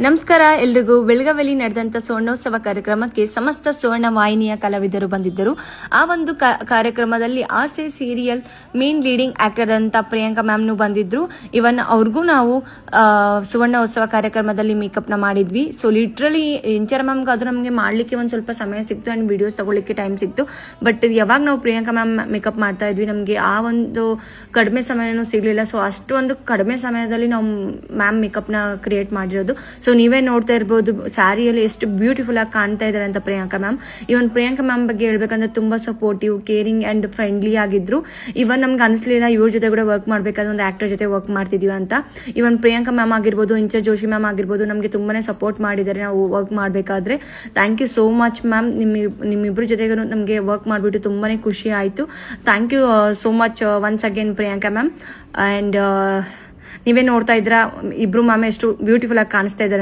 ನಮಸ್ಕಾರ ಎಲ್ರಿಗೂ. ಬೆಳಗಾವಿಯಲ್ಲಿ ನಡೆದಂತ ಸುವರ್ಣೋತ್ಸವ ಕಾರ್ಯಕ್ರಮಕ್ಕೆ ಸಮಸ್ತ ಸುವರ್ಣ ವಾಹಿನಿಯ ಕಲಾವಿದರು ಬಂದಿದ್ದರು. ಆ ಒಂದು ಕಾರ್ಯಕ್ರಮದಲ್ಲಿ ಆಸೆ ಸೀರಿಯಲ್ ಮೇನ್ ಲೀಡಿಂಗ್ ಆಕ್ಟರ್ ಅಂತ ಪ್ರಿಯಾಂಕಾ ಮ್ಯಾಮ್ನು ಬಂದಿದ್ರು. ಇವನ್ ಅವ್ರಿಗೂ ನಾವು ಸುವರ್ಣೋತ್ಸವ ಕಾರ್ಯಕ್ರಮದಲ್ಲಿ ಮೇಕಪ್ನ ಮಾಡಿದ್ವಿ. ಸೊ ಲಿಟ್ರಲಿ ಇಂಚರ ಮ್ಯಾಮ್ಗೆ ಅದು ನಮಗೆ ಮಾಡಲಿಕ್ಕೆ ಒಂದು ಸ್ವಲ್ಪ ಸಮಯ ಸಿಕ್ತು ಆ್ಯಂಡ್ ವಿಡಿಯೋಸ್ ತಗೊಳ್ಳಿಕ್ಕೆ ಟೈಮ್ ಸಿಕ್ತು. ಬಟ್ ಯಾವಾಗ ನಾವು ಪ್ರಿಯಾಂಕಾ ಮ್ಯಾಮ್ ಮೇಕಪ್ ಮಾಡ್ತಾ ಇದ್ವಿ ನಮಗೆ ಆ ಒಂದು ಕಡಿಮೆ ಸಮಯನೂ ಸಿಗಲಿಲ್ಲ. ಸೊ ಅಷ್ಟೊಂದು ಕಡಿಮೆ ಸಮಯದಲ್ಲಿ ನಾವು ಮ್ಯಾಮ್ ಮೇಕಪ್ನ ಕ್ರಿಯೇಟ್ ಮಾಡಿರೋದು. ಸೊ ನೀವೇ ನೋಡ್ತಾ ಇರ್ಬೋದು ಸ್ಯಾರಿಯಲ್ಲಿ ಎಷ್ಟು ಬ್ಯೂಟಿಫುಲ್ ಆಗಿ ಕಾಣ್ತಾ ಇದ್ದಾರೆ ಅಂತ ಪ್ರಿಯಾಂಕಾ ಮ್ಯಾಮ್. ಇವನ್ ಪ್ರಿಯಾಂಕಾ ಮ್ಯಾಮ್ ಬಗ್ಗೆ ಹೇಳ್ಬೇಕಂದ್ರೆ ತುಂಬಾ ಸಪೋರ್ಟಿವ್, ಕೇರಿಂಗ್ ಅಂಡ್ ಫ್ರೆಂಡ್ಲಿ ಆಗಿದ್ರು. ಇವನ್ ನಮ್ಗೆ ಅನಿಸ್ಲಿಲ್ಲ ಇವ್ರ ಜೊತೆ ಕೂಡ ವರ್ಕ್ ಮಾಡ್ಬೇಕಾದ್ರೆ ಒಂದು ಆಕ್ಟರ್ ಜೊತೆ ವರ್ಕ್ ಮಾಡ್ತಿದೀವಿ ಅಂತ. ಇವನ್ ಪ್ರಿಯಾಂಕಾ ಮ್ಯಾಮ್ ಆಗಿರ್ಬೋದು, ಇಂಚರ್ ಜೋಶಿ ಮ್ಯಾಮ್ ಆಗಿರ್ಬೋದು ನಮಗೆ ತುಂಬಾನೇ ಸಪೋರ್ಟ್ ಮಾಡಿದ್ದಾರೆ ನಾವು ವರ್ಕ್ ಮಾಡಬೇಕಾದ್ರೆ. Thank you so much ma'am. ನಿಮ್ಮಿಬ್ರ ಜೊತೆಗೂ ನಮಗೆ ವರ್ಕ್ ಮಾಡಿಬಿಟ್ಟು ತುಂಬಾನೇ ಖುಷಿ ಆಯಿತು. Thank you so much once again Priyanka ma'am. And ನೀವೇ ನೋಡ್ತಾ ಇದ್ರ ಇಬ್ರು ಮ್ಯಾಮ್ ಎಷ್ಟು ಬ್ಯೂಟಿಫುಲ್ ಆಗಿ ಕಾಣಿಸ್ತಾ ಇದ್ದಾರೆ.